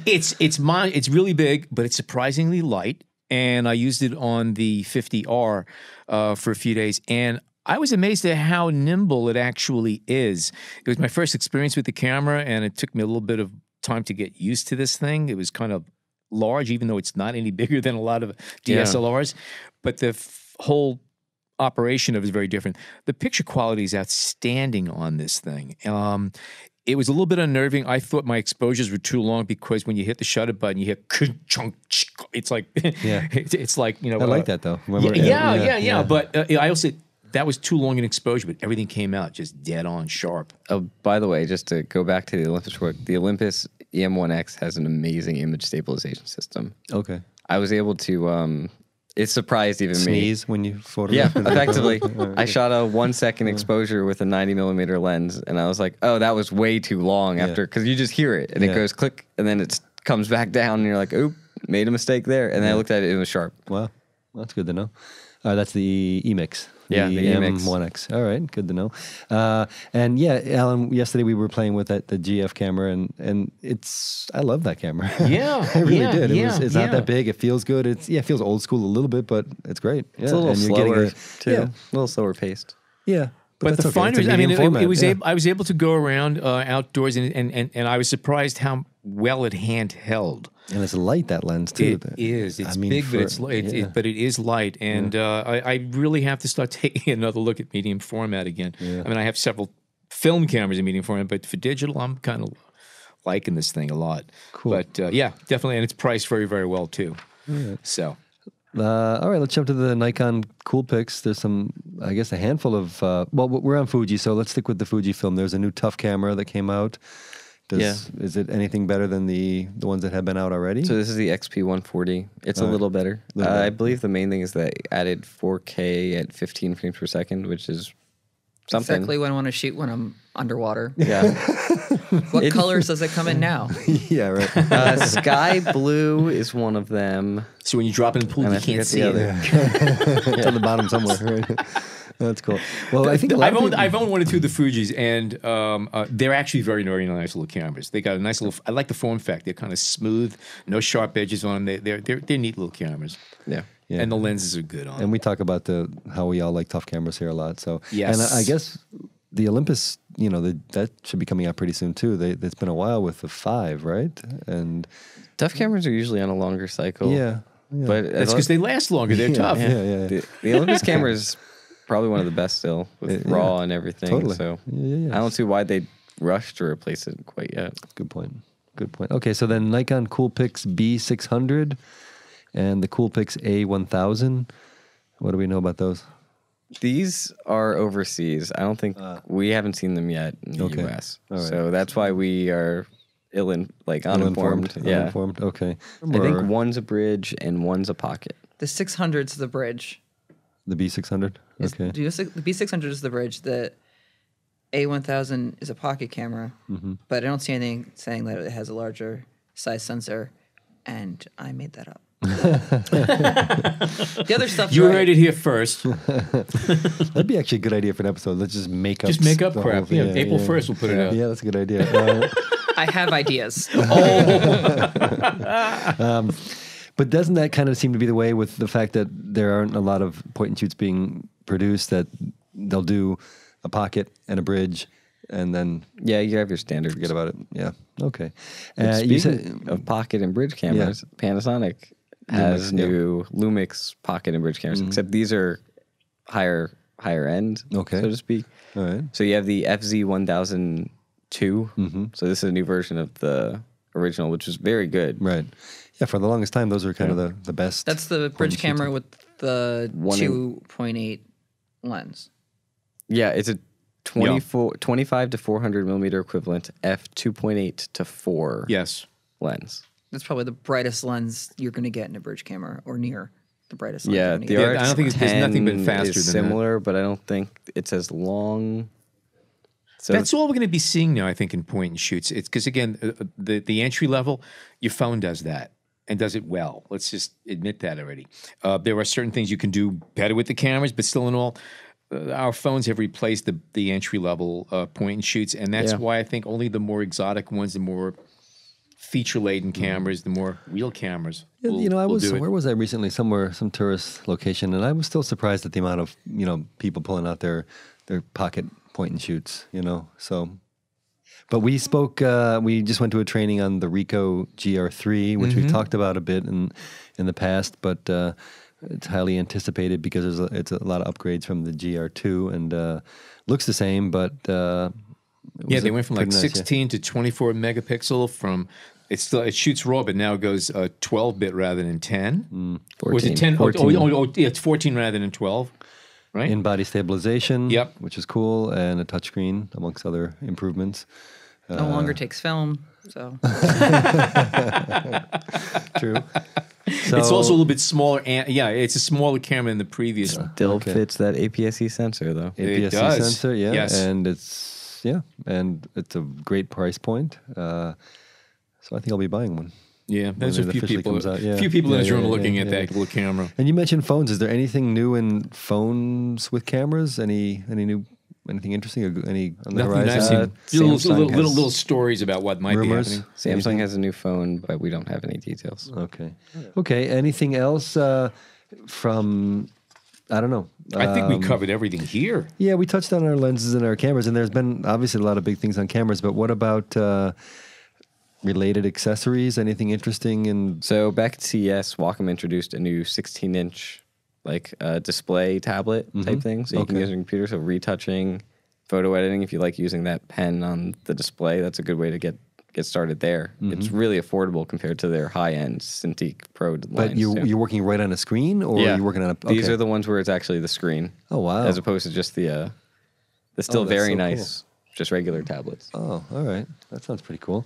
it's really big, but it's surprisingly light. And I used it on the 50R for a few days, and I was amazed at how nimble it actually is. It was my first experience with the camera, and it took me a little bit of time to get used to this thing. It was kind of large, even though it's not any bigger than a lot of DSLRs. But the whole operation of it is very different. The picture quality is outstanding on this thing. It was a little bit unnerving. I thought my exposures were too long because when you hit the shutter button, you hear chunk. It's like, it's like, I like that though. Yeah. But I also, that was too long an exposure, but everything came out just dead on sharp. Oh, by the way, just to go back to the Olympus work, the Olympus EM1X has an amazing image stabilization system. Okay. I was able to, it surprised even me. Sneeze when you photograph. Yeah, effectively. I shot a 1 second exposure with a 90mm lens, and I was like, oh, that was way too long after, because you just hear it, and it goes click, and then it comes back down, and you're like, oop, made a mistake there. And then I looked at it, it was sharp. Wow. Well, that's good to know. That's the EMIX. Yeah, the EMIX. M1X. All right, good to know. And yeah, Alan, yesterday we were playing with the GF camera, and I love that camera. Yeah, I really yeah, did. yeah, It's not that big. It feels good. It feels old school a little bit, but it's great. Yeah. It's a little and you're slower, getting too. Yeah. A little slower paced. Yeah. But that's the okay. It's a finders, I mean, medium format. it was Yeah. I was able to go around outdoors, and I was surprised how well it handheld. And it's light, that lens, too. It is. It's I mean, big, but it's light. yeah. But it is light, and I really have to start taking another look at medium format again. Yeah. I mean, I have several film cameras in medium format, but for digital, I'm kind of liking this thing a lot. Cool. But yeah, definitely, and it's priced very, very well too. So. All right, let's jump to the Nikon Coolpix. There's I guess a handful of, we're on Fuji, so let's stick with the Fujifilm. There's a new tough camera that came out. Is it anything better than the ones that have been out already? So this is the XP140. It's a little better. I believe the main thing is that it added 4K at 15 frames per second, which is something. Exactly what I want to shoot when I'm underwater. Yeah. What colors does it come in now? Yeah, right. Sky blue is one of them. So when you drop it in the pool, And you I can't forget see the it. other. It's on the bottom somewhere. Right? That's cool. Well, I think I've owned one or two of the Fujis, and they're actually very, very nice little cameras. They got a nice little. I like the form factor. They're kind of smooth, no sharp edges on them. They're neat little cameras. Yeah. Yeah. And the lenses are good on them. And we talk about how we all like tough cameras here a lot. So Yes. and I guess the Olympus, that should be coming out pretty soon too. It's been a while with the 5, right? And Tough cameras are usually on a longer cycle. yeah. But That's because they last longer. They're tough. Yeah. the Olympus camera is probably one of the best still with RAW and everything. Totally. So Yeah. I don't see why they rushed to replace it quite yet. Good point. Okay, so then Nikon Coolpix B600 and the Coolpix A1000. What do we know about those? These are overseas. I don't think we haven't seen them yet in the Okay. US. All right. So that's why we are uninformed. Yeah. Uninformed. Okay. I think one's a bridge and one's a pocket. The 600's the bridge. The B600. Okay. The B600 is the bridge that A1000 is a pocket camera, but I don't see anything saying that it has a larger size sensor, and I made that up. The other stuff You heard it here first. That'd be actually a good idea for an episode. Let's just make up. Just make up the crap. whole thing. Yeah, April 1st we'll put it out. Yeah, that's a good idea. I have ideas. But doesn't that kind of seem to be the way with the fact that there aren't a lot of point and shoots being produced, that they'll do a pocket and a bridge and then Yeah, you have your standard. forget about it? Yeah. Okay. Speaking You said, of pocket and bridge cameras, Panasonic has new Lumix pocket and bridge cameras, except these are higher end, Okay. so to speak. all right. So you have the FZ1002. So this is a new version of the original, which is very good. Right. Yeah, for the longest time, those are kind of the best. That's the bridge camera with the One in- 2.8 lens. Yeah, it's a 25 to 400 millimeter equivalent f2.8 to 4 Yes. lens. That's probably the brightest lens you're going to get in a bridge camera, or near the brightest lens. Yeah, you're gonna the get. I don't think there's nothing been faster is than similar, but I don't think it's as long. So That's all we're going to be seeing now, I think, in point and shoots. It's because, again, the entry level, your phone does that and does it well. Let's just admit that already. There are certain things you can do better with the cameras, but still in all, our phones have replaced the entry level point and shoots, and that's why I think only the more exotic ones, the more feature laden cameras, the more real cameras. Yeah, will- you know, will do it. where was I recently? Somewhere, some tourist location, and I was still surprised at the amount of people pulling out their pocket point and shoots. So. But we spoke. We just went to a training on the Ricoh Gr3, which we've talked about a bit in the past, but it's highly anticipated because it's a lot of upgrades from the Gr2, and looks the same, but Yeah, they went from like 16 to 24 megapixel. From it shoots RAW, but now it goes 12-bit rather than 10. Or was it 10? 14. Yeah, it's 14 rather than 12. Right. in-body stabilization, Yep. which is cool, and a touchscreen amongst other improvements. No longer takes film, so True. So, It's also a little bit smaller, and it's a smaller camera than the previous. still fits that APS-C sensor though. It APS-C does. sensor, yeah, Yes. and it's a great price point. So I think I'll be buying one. Yeah, there's When a it few officially people. comes out, yeah. Few people in this Yeah, room yeah, are looking yeah, at yeah. that little camera. And you mentioned phones. Is there anything new in phones with cameras? Anything interesting? Or any on the Nothing I've horizon? seen. Samsung Little has- stories about what might Rumors? be happening. Samsung has a new phone, but we don't have any details. Okay. Anything else from? I don't know. I think we covered everything here. Yeah, we touched on our lenses and our cameras, and there's been obviously a lot of big things on cameras. But what about related accessories? Anything interesting? And So back at CES, Wacom introduced a new 16-inch display tablet type thing. So you can use your computer. So retouching, photo editing. If you like using that pen on the display, that's a good way to get started there. It's really affordable compared to their high-end Cintiq Pro lines. but you're working right on a screen, or you're working on a. Okay. These are the ones where it's actually the screen. Oh wow! As opposed to just the still that's very so nice, just regular tablets. Oh, all right. That sounds pretty cool.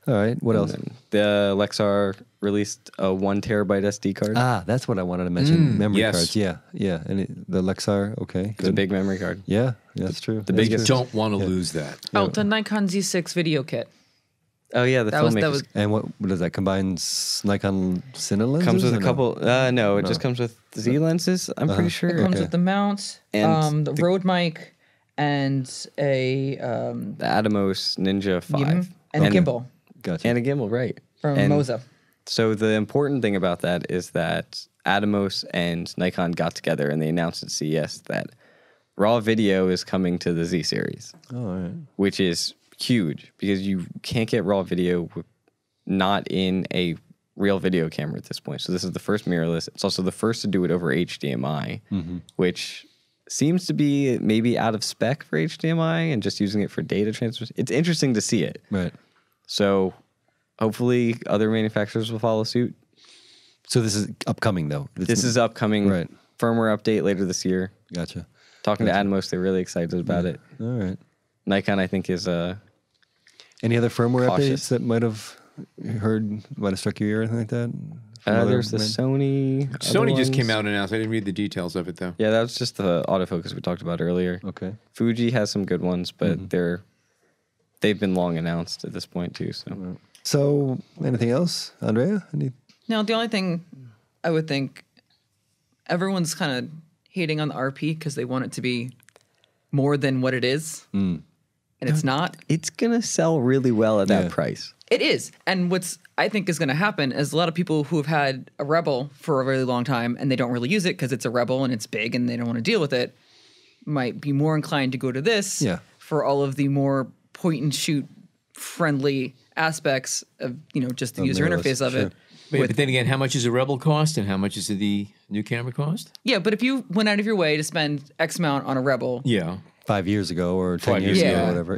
All right. What else? And the Lexar released a 1 terabyte SD card. Ah, that's what I wanted to mention. Memory yes. cards. Yeah. And the Lexar. Okay. It's a big memory card. Yeah, that's true. the That's biggest- true. Don't want to lose that. oh, the Nikon Z6 Video Kit. Oh yeah, the That was filmmakers. And what does that combine? Nikon Cine lenses? Comes with or a no? couple. No, it just comes with Z lenses. I'm pretty sure. It comes Okay. with the mount, And the Rode mic, and a The Atomos Ninja 5 and a gimbal Gotcha. and a gimbal, right? from And Moza. So the important thing about that is that Atomos and Nikon got together and they announced at CES that RAW video is coming to the Z series, Oh, all right. which is huge because you can't get RAW video not in a real video camera at this point. So this is the first mirrorless. It's also the first to do it over HDMI, which seems to be maybe out of spec for HDMI and just using it for data transfer. It's interesting to see it. Right. So hopefully other manufacturers will follow suit. So this is upcoming, though. This is upcoming Right. firmware update later this year. Gotcha. Talking to Atomos, they're really excited about it. All right. Nikon, I think, is Any other firmware Cautious. updates that might have struck your ear or anything like that? There's the Sony. Sony just came ones. out and announced. I didn't read the details of it though. Yeah, that was just the autofocus we talked about earlier. Okay. Fuji has some good ones, but they've been long announced at this point too. So So, anything else, Andrea? No, the only thing I would think everyone's kind of hating on the RP because they want it to be more than what it is, and it's not. it's gonna sell really well at that price. It is. And what's I think is going to happen is a lot of people who have had a Rebel for a really long time and they don't really use it because it's a Rebel and it's big and they don't want to deal with it might be more inclined to go to this for all of the more point and shoot friendly aspects of, just the user interface of it. Wait, but then again, how much does a Rebel cost and how much does the new camera cost? Yeah, but if you went out of your way to spend X amount on a Rebel, 5 years ago or 10 years ago or whatever,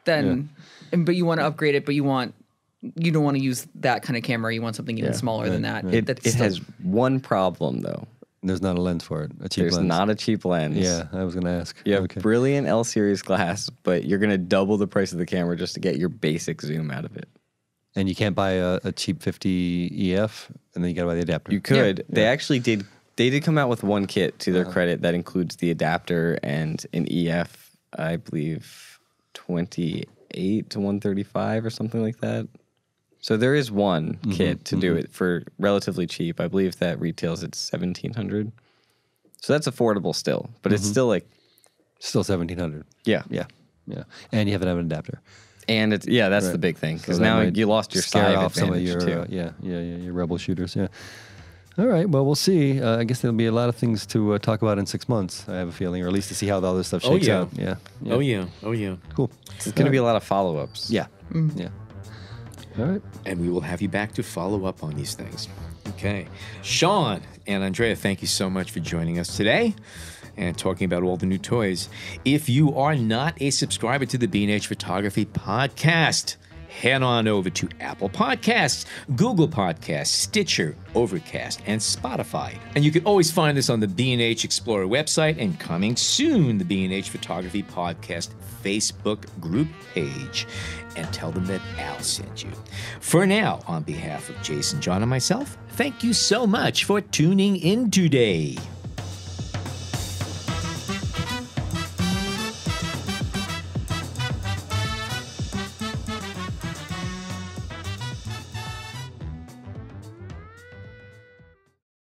then but you want to upgrade it, but you don't want to use that kind of camera. You want something even smaller than that. It has one problem though. There's not a lens for it. A cheap There's lens. not a cheap lens. Yeah, I was going to ask. You have brilliant L series glass, but you're going to double the price of the camera just to get your basic zoom out of it. And you can't buy a cheap 50 EF, and then you got to buy the adapter. You could. They actually did. They did come out with one kit to their credit that includes the adapter and an EF, I believe, 28 to 135 or something like that. So there is one kit to do it for relatively cheap. I believe that retails at $1,700. So that's affordable still, but it's still like Still 1,700. Yeah. And you have to have an adapter. And it's that's the big thing because So that now might you lost your scare side off some of advantage your too. your Rebel shooters. Yeah. All right. Well, we'll see. I guess there'll be a lot of things to talk about in 6 months. I have a feeling, or at least to see how all this stuff shakes out. Yeah. Oh yeah. Cool. There's going to be a lot of follow-ups. Yeah. Yeah. All right. And we will have you back to follow up on these things. Okay. Shawn and Andrea, thank you so much for joining us today and talking about all the new toys. If you are not a subscriber to the B&H Photography Podcast, head on over to Apple Podcasts, Google Podcasts, Stitcher, Overcast, and Spotify. And you can always find us on the B&H Explorer website and coming soon, the B&H Photography Podcast Facebook group page. And tell them that Al sent you. For now, on behalf of Jason, John, and myself, thank you so much for tuning in today.